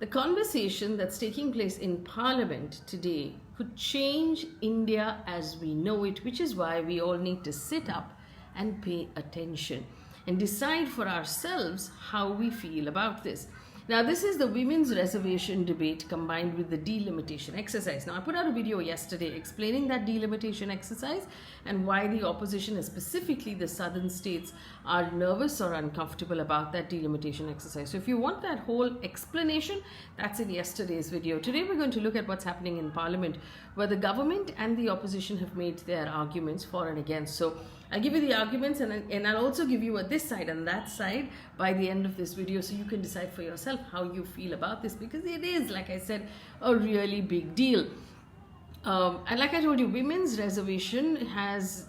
The conversation that's taking place in Parliament today could change India as we know it, which is why we all need to sit up and pay attention and decide for ourselves how we feel about this. Now, this is the women's reservation debate combined with the delimitation exercise. Now, I put out a video yesterday explaining that delimitation exercise and why the opposition, and specifically the southern states, are nervous or uncomfortable about that delimitation exercise. So if you want that whole explanation, that's in yesterday's video. Today, we're going to look at what's happening in Parliament, where the government and the opposition have made their arguments for and against. So I'll give you the arguments and I'll also give you this side and that side by the end of this video, so you can decide for yourself how you feel about this, because it is, like I said, a really big deal. And like I told you, women's reservation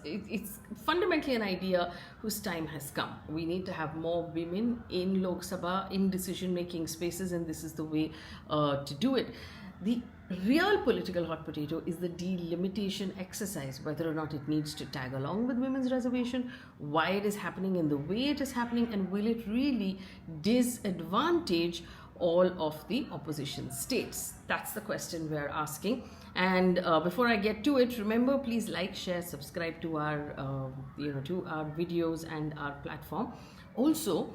it's fundamentally an idea whose time has come. We need to have more women in Lok Sabha, in decision-making spaces, and this is the way to do it. The real political hot potato is the delimitation exercise, whether or not it needs to tag along with women's reservation, why it is happening in the way it is happening, and will it really disadvantage all of the opposition states? That's the question we're asking. And before I get to it, remember, please like, share, subscribe to our to our videos and our platform. Also,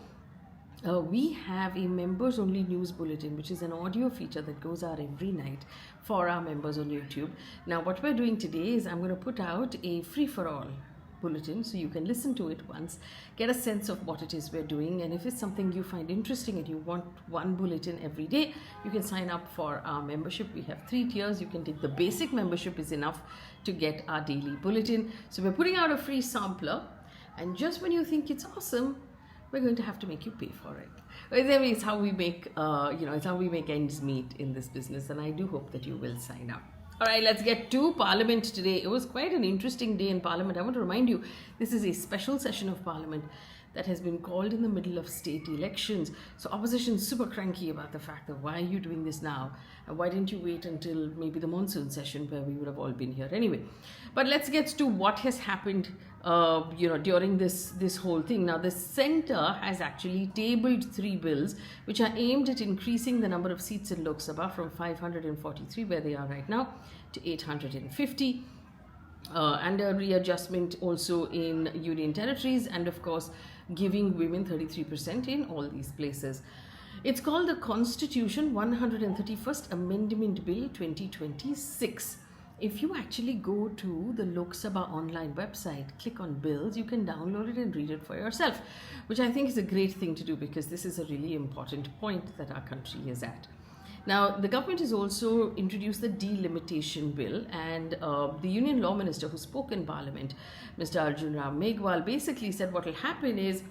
we have a members only news bulletin, which is an audio feature that goes out every night for our members on YouTube. Now, what we're doing today is I'm going to put out a free for all bulletin, so you can listen to it once, get a sense of what it is we're doing, and if it's something you find interesting and you want one bulletin every day, you can sign up for our membership. We have 3 tiers. You can take the basic membership, is enough to get our daily bulletin. So we're putting out a free sampler, and just when you think it's awesome, we're going to have to make you pay for it. It's how we make it's how we make ends meet in this business, and I do hope that you will sign up. All right, let's get to Parliament today. It was quite an interesting day in Parliament. I want to remind you, this is a special session of Parliament that has been called in the middle of state elections. So opposition is super cranky about the fact that why are you doing this now? And why didn't you wait until maybe the monsoon session where we would have all been here anyway? But let's get to what has happened during this whole thing. Now, the centre has actually tabled 3 bills which are aimed at increasing the number of seats in Lok Sabha from 543, where they are right now, to 850. And a readjustment also in union territories, and of course giving women 33% in all these places. It's called the Constitution 131st Amendment Bill 2026. If you actually go to the Lok Sabha online website, click on bills, you can download it and read it for yourself, which I think is a great thing to do, because this is a really important point that our country is at. Now, the government has also introduced the delimitation bill, and the Union Law Minister who spoke in Parliament, Mr. Arjun Ram Meghwal, basically said what will happen is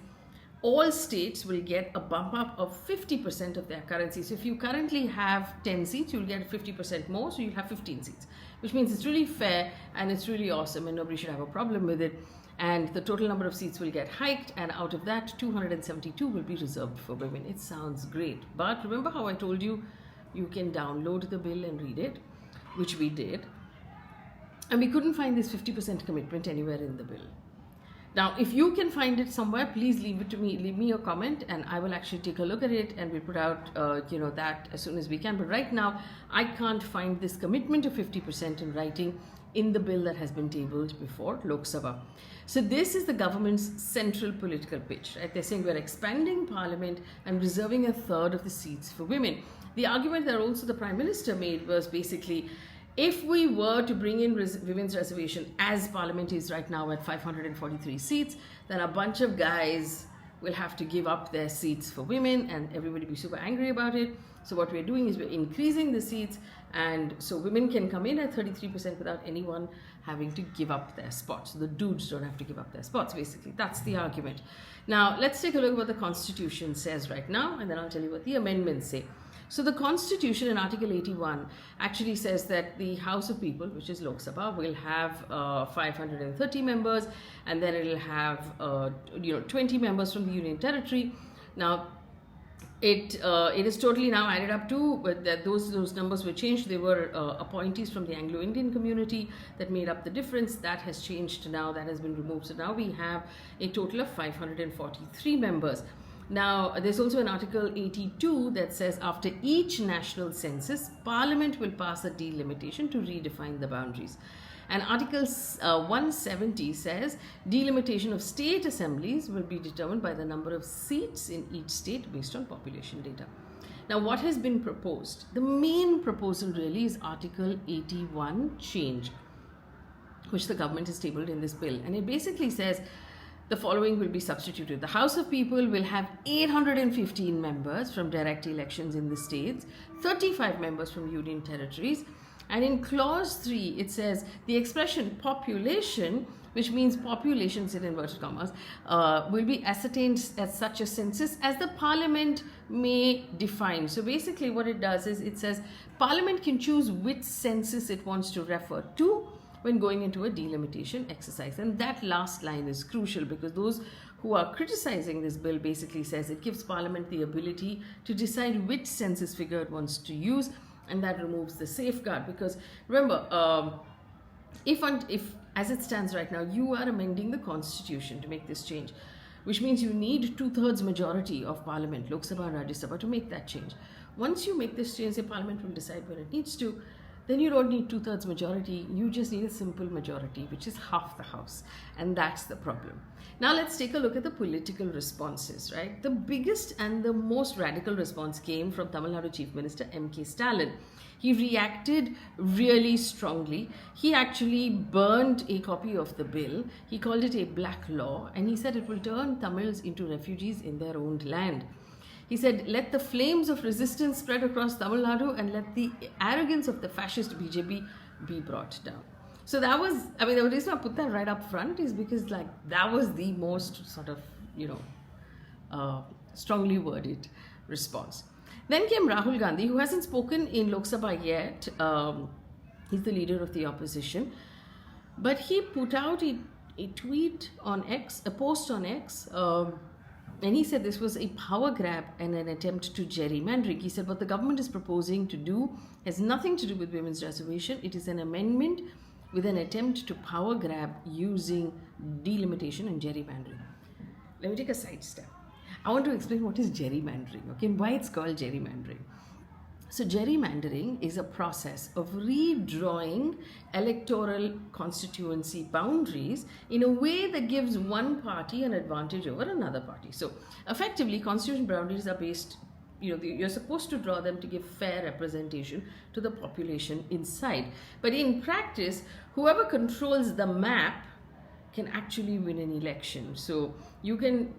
all states will get a bump up of 50% of their currency. So if you currently have 10 seats, you'll get 50% more, so you'll have 15 seats, which means it's really fair and it's really awesome and nobody should have a problem with it. And the total number of seats will get hiked, and out of that, 272 will be reserved for women. It sounds great, but remember how I told you, you can download the bill and read it, which we did, and we couldn't find this 50% commitment anywhere in the bill. Now, if you can find it somewhere, please leave it to me, leave me your comment, and I will actually take a look at it, and we'll put out that as soon as we can. But right now, I can't find this commitment of 50% in writing in the bill that has been tabled before Lok Sabha. So this is the government's central political pitch, right? They're saying we're expanding Parliament and reserving 1/3 of the seats for women. The argument that also the Prime Minister made was basically, if we were to bring in women's reservation as Parliament is right now at 543 seats, then a bunch of guys will have to give up their seats for women and everybody will be super angry about it. So what we're doing is we're increasing the seats, and so women can come in at 33% without anyone having to give up their spots. So the dudes don't have to give up their spots, basically. That's the argument. Now, let's take a look at what the Constitution says right now, and then I'll tell you what the amendments say. So the Constitution in Article 81 actually says that the House of People, which is Lok Sabha, will have 530 members, and then it will have 20 members from the Union Territory. Now, it is totally now added up to, but those numbers were changed. They were appointees from the Anglo-Indian community that made up the difference. That has changed now, that has been removed. So now we have a total of 543 members. Now, there's also an Article 82 that says after each national census, Parliament will pass a delimitation to redefine the boundaries. And Article 170 says delimitation of state assemblies will be determined by the number of seats in each state based on population data. Now, what has been proposed? The main proposal really is Article 81 change, which the government has tabled in this bill. And it basically says the following will be substituted. The House of People will have 815 members from direct elections in the states, 35 members from union territories. And in clause 3, it says the expression population, which means populations in inverted commas, will be ascertained at such a census as the Parliament may define. So basically what it does is it says Parliament can choose which census it wants to refer to when going into a delimitation exercise. And that last line is crucial, because those who are criticizing this bill basically says it gives Parliament the ability to decide which census figure it wants to use, and that removes the safeguard. Because remember, if as it stands right now, you are amending the constitution to make this change, which means you need 2/3 majority of Parliament, Lok Sabha and Rajya Sabha, to make that change. Once you make this change, the Parliament will decide when it needs to, then you don't need 2/3 majority, you just need a simple majority, which is half the House. And that's the problem. Now let's take a look at the political responses, right? The biggest and the most radical response came from Tamil Nadu Chief Minister M.K. Stalin. He reacted really strongly. He actually burned a copy of the bill. He called it a black law, and he said it will turn Tamils into refugees in their own land. He said, let the flames of resistance spread across Tamil Nadu and let the arrogance of the fascist BJP be brought down. So that was, I mean, the reason I put that right up front is because like that was the most sort of, strongly worded response. Then came Rahul Gandhi, who hasn't spoken in Lok Sabha yet. He's the leader of the opposition. But he put out a tweet on X, a post on X, and he said this was a power grab and an attempt to gerrymandering. He said what the government is proposing to do has nothing to do with women's reservation. It is an amendment with an attempt to power grab using delimitation and gerrymandering. Let me take a side step. I want to explain what is gerrymandering, okay, and why it's called gerrymandering. So gerrymandering is a process of redrawing electoral constituency boundaries in a way that gives one party an advantage over another party. So effectively, constitution boundaries are based, you're supposed to draw them to give fair representation to the population inside. But in practice, whoever controls the map can actually win an election. So you can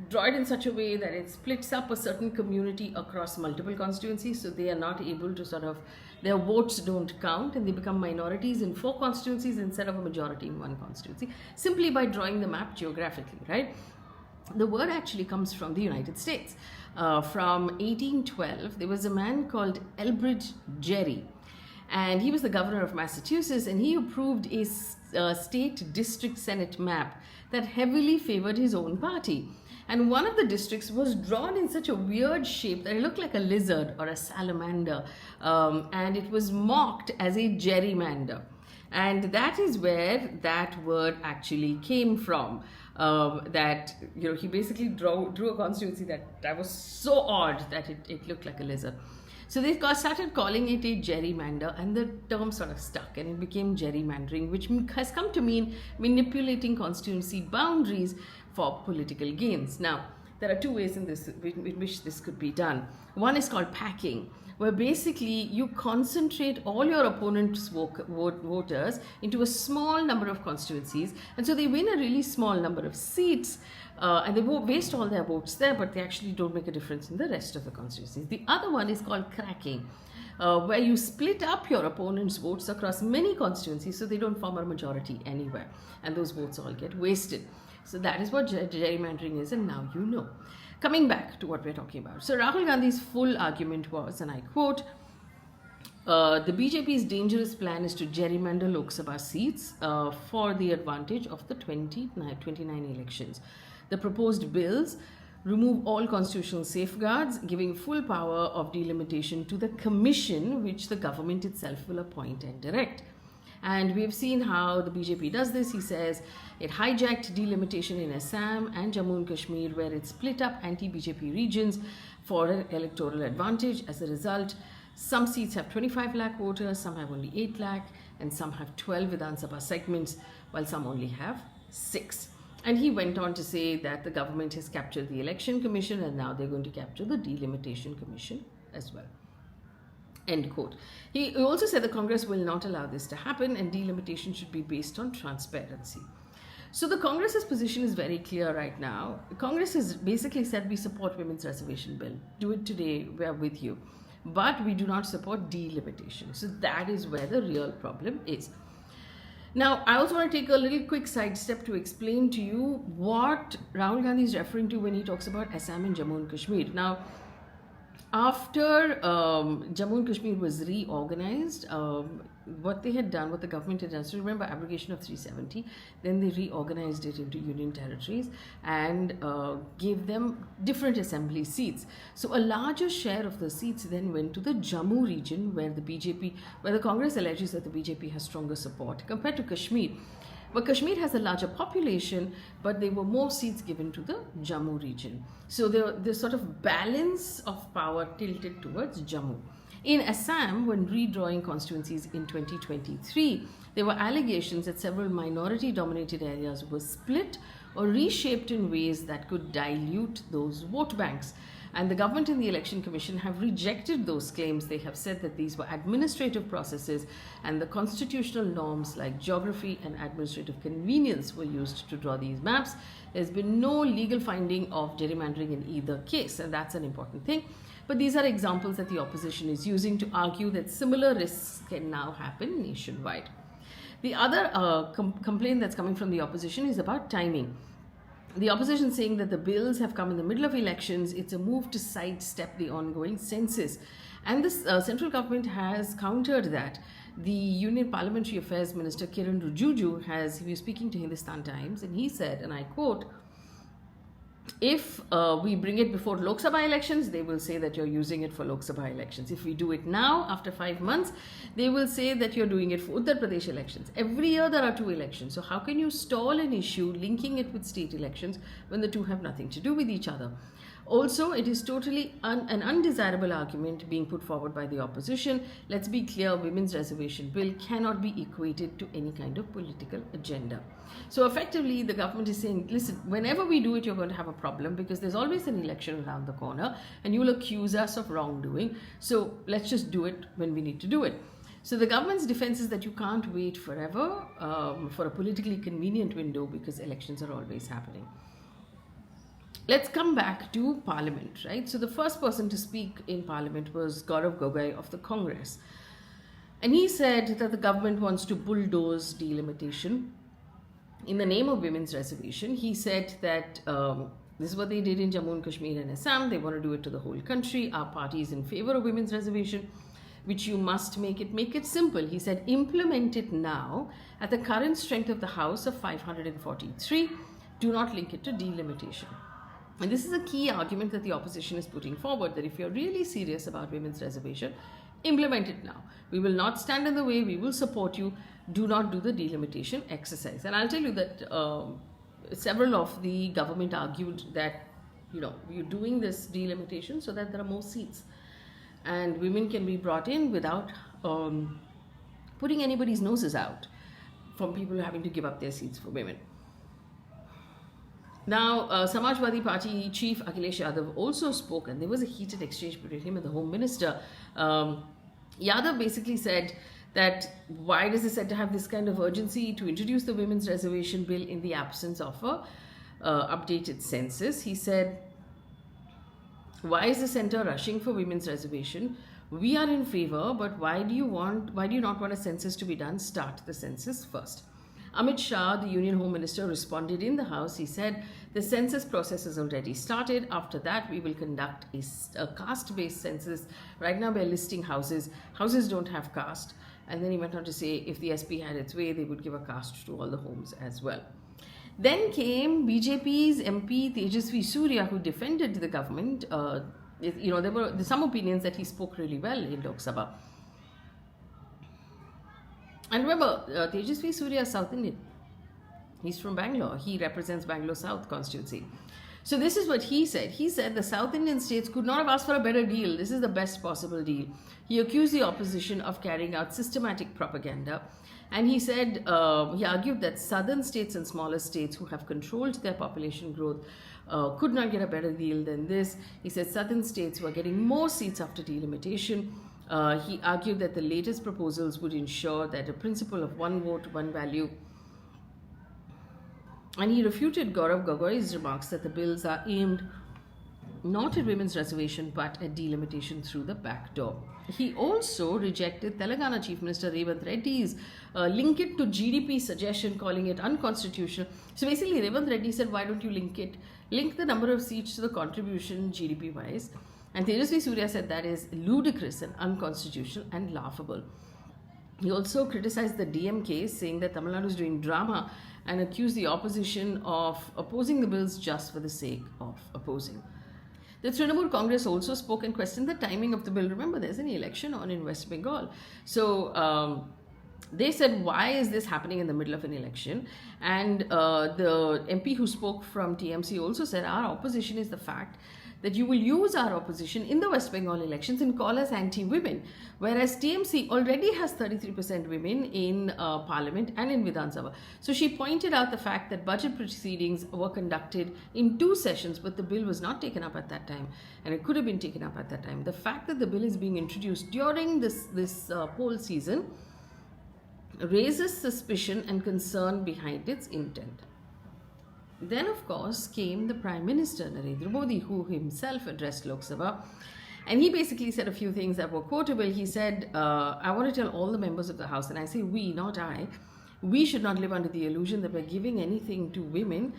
draw it in such a way that it splits up a certain community across multiple constituencies, so they are not able to their votes don't count and they become minorities in 4 constituencies instead of a majority in 1 constituency, simply by drawing the map geographically, right? The word actually comes from the United States. From 1812, there was a man called Elbridge Gerry, and he was the governor of Massachusetts, and he approved a state district senate map that heavily favored his own party. And one of the districts was drawn in such a weird shape that it looked like a lizard or a salamander. And it was mocked as a gerrymander. And that is where that word actually came from. He basically drew a constituency that was so odd that it looked like a lizard. So they started calling it a gerrymander, and the term sort of stuck, and it became gerrymandering, which has come to mean manipulating constituency boundaries for political gains. Now, there are 2 ways in which this could be done. One is called packing, where basically you concentrate all your opponent's voters into a small number of constituencies, and so they win a really small number of seats, and they waste all their votes there, but they actually don't make a difference in the rest of the constituencies. The other one is called cracking, where you split up your opponent's votes across many constituencies so they don't form a majority anywhere, and those votes all get wasted. So that is what gerrymandering is, and now you know. Coming back to what we're talking about. So Rahul Gandhi's full argument was, and I quote, the BJP's dangerous plan is to gerrymander Lok Sabha seats for the advantage of the 29 elections. The proposed bills remove all constitutional safeguards, giving full power of delimitation to the commission, which the government itself will appoint and direct. And we've seen how the BJP does this. He says it hijacked delimitation in Assam and Jammu and Kashmir, where it split up anti-BJP regions for an electoral advantage. As a result, some seats have 25 lakh voters, some have only 8 lakh, and some have 12 Vidhan Sabha segments, while some only have 6. And he went on to say that the government has captured the Election Commission and now they're going to capture the Delimitation Commission as well. End quote. He also said the Congress will not allow this to happen and delimitation should be based on transparency. So the Congress's position is very clear right now. Congress has basically said we support women's reservation bill. Do it today, we are with you. But we do not support delimitation. So that is where the real problem is. Now, I also want to take a little quick sidestep to explain to you what Rahul Gandhi is referring to when he talks about Assam and Jammu and Kashmir. Now, after Jammu and Kashmir was reorganized, what they had done, what the government had done, so remember abrogation of 370, then they reorganized it into union territories and gave them different assembly seats. So a larger share of the seats then went to the Jammu region where the Congress alleges that the BJP has stronger support compared to Kashmir. But Kashmir has a larger population, but there were more seats given to the Jammu region. So the sort of balance of power tilted towards Jammu. In Assam, when redrawing constituencies in 2023, there were allegations that several minority-dominated areas were split or reshaped in ways that could dilute those vote banks. And the government and the Election Commission have rejected those claims. They have said that these were administrative processes and the constitutional norms like geography and administrative convenience were used to draw these maps. There's been no legal finding of gerrymandering in either case, and that's an important thing. But these are examples that the opposition is using to argue that similar risks can now happen nationwide. The other complaint that's coming from the opposition is about timing. The opposition saying that the bills have come in the middle of elections. It's a move to sidestep the ongoing census. And this central government has countered that. The Union Parliamentary Affairs Minister Kiran Rijiju he was speaking to Hindustan Times and he said, and I quote, if we bring it before Lok Sabha elections, they will say that you're using it for Lok Sabha elections. If we do it now, after 5 months, they will say that you're doing it for Uttar Pradesh elections. Every year there are 2 elections. So how can you stall an issue linking it with state elections when the two have nothing to do with each other? Also, it is totally an undesirable argument being put forward by the opposition. Let's be clear, women's reservation bill cannot be equated to any kind of political agenda. So effectively, the government is saying, listen, whenever we do it, you're going to have a problem because there's always an election around the corner and you will accuse us of wrongdoing. So let's just do it when we need to do it. So the government's defense is that you can't wait forever for a politically convenient window because elections are always happening. Let's come back to Parliament, right? So the first person to speak in Parliament was Gaurav Gogoi of the Congress. And he said that the government wants to bulldoze delimitation in the name of women's reservation. He said that this is what they did in Jammu and Kashmir and Assam. They want to do it to the whole country. Our party is in favor of women's reservation, which you must make it simple. He said, implement it now at the current strength of the House of 543. Do not link it to delimitation. And this is a key argument that the opposition is putting forward, that if you're really serious about women's reservation, implement it now. We will not stand in the way. We will support you. Do not do the delimitation exercise. And I'll tell you that several of the government argued that, you're doing this delimitation so that there are more seats. And women can be brought in without putting anybody's noses out from people having to give up their seats for women. Now, Samajwadi Party chief Akhilesh Yadav also spoke, and there was a heated exchange between him and the Home Minister. Yadav basically said that why does the centre have this kind of urgency to introduce the women's reservation bill in the absence of a updated census? He said, why is the centre rushing for women's reservation? We are in favour, but why do you not want a census to be done? Start the census first. Amit Shah, the Union Home Minister, responded in the House. He said, the census process has already started. After that, we will conduct a caste-based census. Right now, we're listing houses. Houses don't have caste. And then he went on to say, if the SP had its way, they would give a caste to all the homes as well. Then came BJP's MP Tejasvi Surya, who defended the government. There were some opinions that he spoke really well in Lok Sabha. And remember, Tejasvi Surya is South Indian. He's from Bangalore. He represents Bangalore South constituency. So this is what he said. He said the South Indian states could not have asked for a better deal. This is the best possible deal. He accused the opposition of carrying out systematic propaganda. And he said, he argued that southern states and smaller states who have controlled their population growth could not get a better deal than this. He said southern states were getting more seats after delimitation. He argued that the latest proposals would ensure that a principle of one vote, one value. And he refuted Gaurav Gogoi's remarks that the bills are aimed not at women's reservation but at delimitation through the back door. He also rejected Telangana Chief Minister Revanth Reddy's link it to GDP suggestion, calling it unconstitutional. So basically Revanth Reddy said, why don't you link the number of seats to the contribution GDP wise? And Tejasvi Surya said that is ludicrous and unconstitutional and laughable. He also criticized the DMK, saying that Tamil Nadu is doing drama, and accused the opposition of opposing the bills just for the sake of opposing. The Trinamool Congress also spoke and questioned the timing of the bill. Remember, there's an election on in West Bengal. So they said, why is this happening in the middle of an election? And the MP who spoke from TMC also said, our opposition is the fact that you will use our opposition in the West Bengal elections and call us anti-women, whereas TMC already has 33% women in Parliament and in Vidhan Sabha. So she pointed out the fact that budget proceedings were conducted in 2 sessions, but the bill was not taken up at that time, and it could have been taken up at that time. The fact that the bill is being introduced during this poll season raises suspicion and concern behind its intent. Then, of course, came the Prime Minister, Narendra Modi, who himself addressed Lok Sabha. And he basically said a few things that were quotable. He said, I want to tell all the members of the House, and I say we, not I, we should not live under the illusion that we're giving anything to women.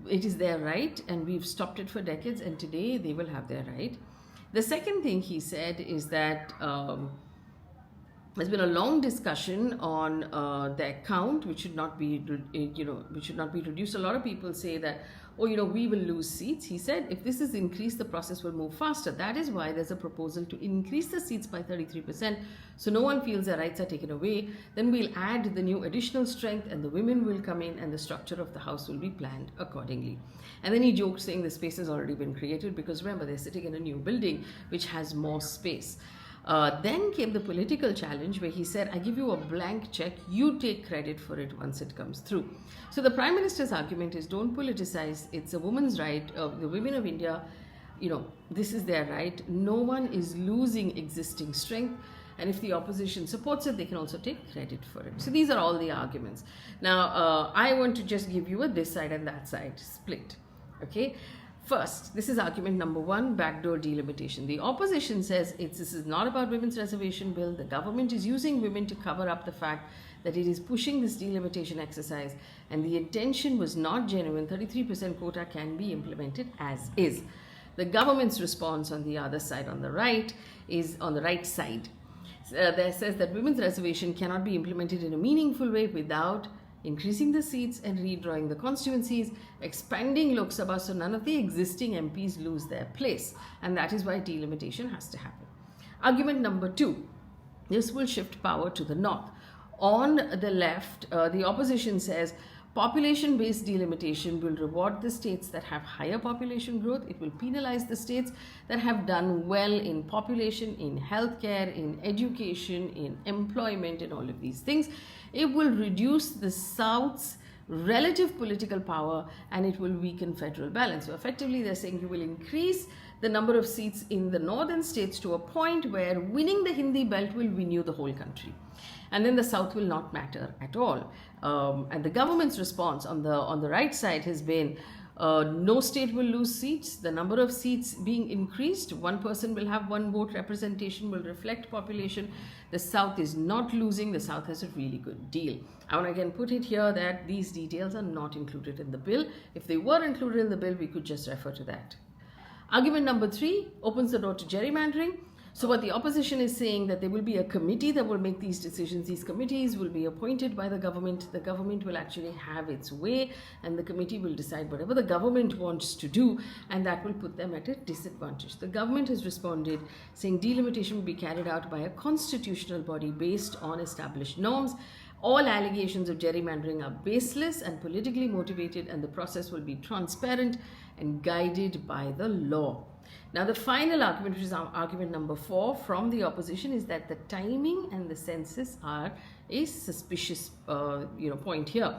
It is their right, and we've stopped it for decades, and today they will have their right. The second thing he said is that there's been a long discussion on the account, which should not be, which should not be reduced. A lot of people say that, oh, we will lose seats. He said, if this is increased, the process will move faster. That is why there's a proposal to increase the seats by 33%, so no one feels their rights are taken away. Then we'll add the new additional strength, and the women will come in, and the structure of the House will be planned accordingly. And then he joked, saying the space has already been created, because remember, they're sitting in a new building which has more space. Then came the political challenge, where he said, I give you a blank check, you take credit for it once it comes through. So the Prime Minister's argument is, don't politicize, it's a woman's right, the women of India, this is their right, no one is losing existing strength, and if the opposition supports it, they can also take credit for it. So these are all the arguments. Now, I want to just give you a this side and that side split, okay? First, this is argument number 1, backdoor delimitation. The opposition says this is not about women's reservation bill. The government is using women to cover up the fact that it is pushing this delimitation exercise, and the intention was not genuine. 33% quota can be implemented as is. The government's response on the other side, on the right, is on the right side. There says that women's reservation cannot be implemented in a meaningful way without increasing the seats and redrawing the constituencies, expanding Lok Sabha so none of the existing MPs lose their place, and that is why delimitation has to happen. Argument number 2, this will shift power to the north. On the left, the opposition says population-based delimitation will reward the states that have higher population growth. It will penalize the states that have done well in population, in healthcare, in education, in employment, and all of these things. It will reduce the South's relative political power, and it will weaken federal balance. So effectively, they're saying you will increase the number of seats in the northern states to a point where winning the Hindi belt will win you the whole country. And then the South will not matter at all. And the government's response on the right side has been, no state will lose seats. The number of seats being increased, one person will have one vote, representation will reflect population. The South is not losing. The South has a really good deal. I want to again put it here that these details are not included in the bill. If they were included in the bill, we could just refer to that. Argument number 3 opens the door to gerrymandering. So what the opposition is saying, that there will be a committee that will make these decisions. These committees will be appointed by the government. The government will actually have its way, and the committee will decide whatever the government wants to do, and that will put them at a disadvantage. The government has responded saying delimitation will be carried out by a constitutional body based on established norms. All allegations of gerrymandering are baseless and politically motivated, and the process will be transparent and guided by the law. Now, the final argument, which is argument number 4 from the opposition, is that the timing and the census are a suspicious point here.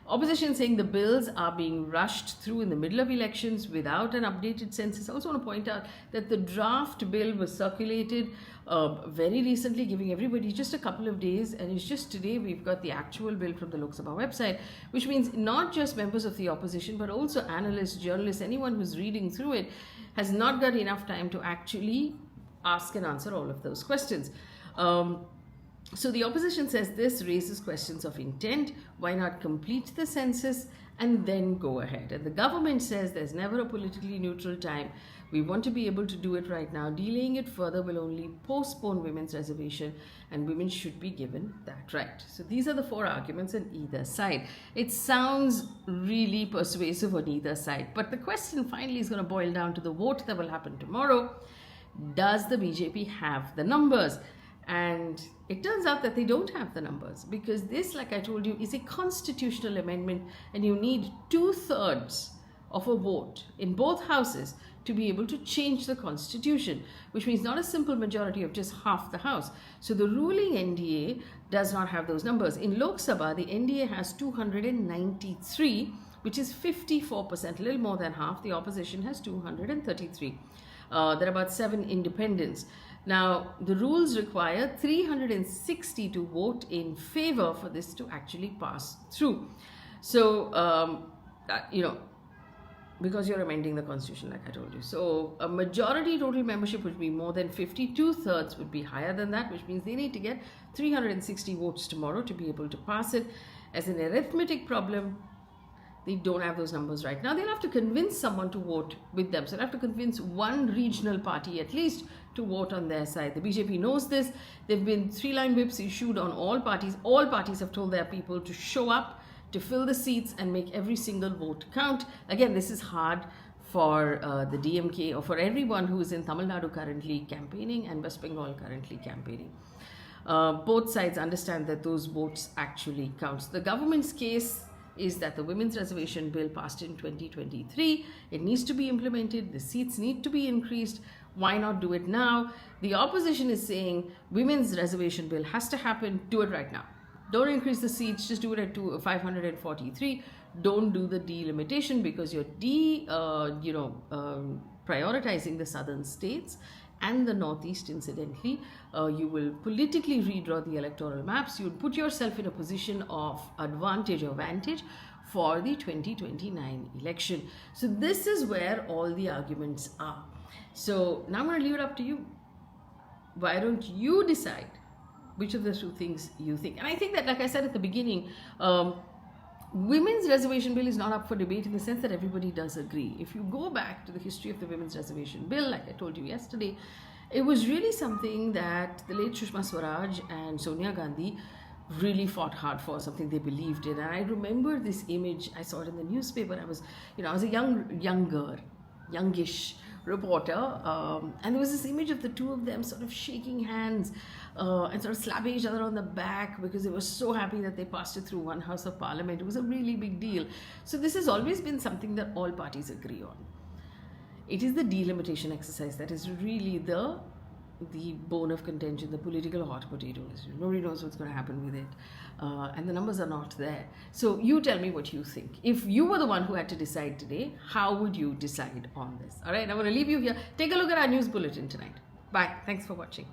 Opposition saying the bills are being rushed through in the middle of elections without an updated census. I also want to point out that the draft bill was circulated very recently, giving everybody just a couple of days, and it's just today we've got the actual bill from the Lok Sabha website, which means not just members of the opposition but also analysts, journalists, anyone who's reading through it has not got enough time to actually ask and answer all of those questions. So the opposition says this raises questions of intent. Why not complete the census and then go ahead? And the government says there's never a politically neutral time. We want to be able to do it right now. Delaying it further will only postpone women's reservation, and women should be given that right. So these are the 4 arguments on either side. It sounds really persuasive on either side, but the question finally is going to boil down to the vote that will happen tomorrow. Does the BJP have the numbers? And it turns out that they don't have the numbers, because this, like I told you, is a constitutional amendment, and you need 2/3 of a vote in both houses to be able to change the constitution, which means not a simple majority of just half the house. So the ruling NDA does not have those numbers. In Lok Sabha, the NDA has 293, which is 54%, a little more than half. The opposition has 233. There are about 7 independents. Now, the rules require 360 to vote in favor for this to actually pass through. So, because you're amending the constitution, like I told you. So, a majority total membership would be more than 50. 2/3 would be higher than that, which means they need to get 360 votes tomorrow to be able to pass it. As an arithmetic problem, they don't have those numbers right now. They'll have to convince someone to vote with them. So they'll have to convince one regional party at least to vote on their side. The BJP knows this. There have been 3-line whips issued on all parties. All parties have told their people to show up, to fill the seats and make every single vote count. Again, this is hard for the DMK or for everyone who is in Tamil Nadu currently campaigning and West Bengal currently campaigning. Both sides understand that those votes actually count. So the government's case is that the women's reservation bill passed in 2023. It needs to be implemented. The seats need to be increased. Why not do it now? The opposition is saying women's reservation bill has to happen. Do it right now. Don't increase the seats. Just do it at 543. Don't do the delimitation, because you're prioritizing the southern states and the northeast. Incidentally, you will politically redraw the electoral maps. You'll put yourself in a position of advantage or vantage for the 2029 election. So this is where all the arguments are. So now I'm going to leave it up to you. Why don't you decide which of the 2 things you think? And I think that, like I said at the beginning, women's reservation bill is not up for debate in the sense that everybody does agree. If you go back to the history of the women's reservation bill, like I told you yesterday, it was really something that the late Sushma Swaraj and Sonia Gandhi really fought hard for, something they believed in. And I remember this image, I saw it in the newspaper. I was a youngish reporter, and there was this image of the 2 of them sort of shaking hands and sort of slapping each other on the back because they were so happy that they passed it through one house of parliament. It was a really big deal. So this has always been something that all parties agree on. It is the delimitation exercise that is really the bone of contention, the political hot potatoes. Nobody knows what's going to happen with it, and the numbers are not there. So you tell me what you think. If you were the one who had to decide today, how would you decide on this? All right, I'm going to leave you here. Take a look at our news bulletin tonight. Bye. Thanks for watching.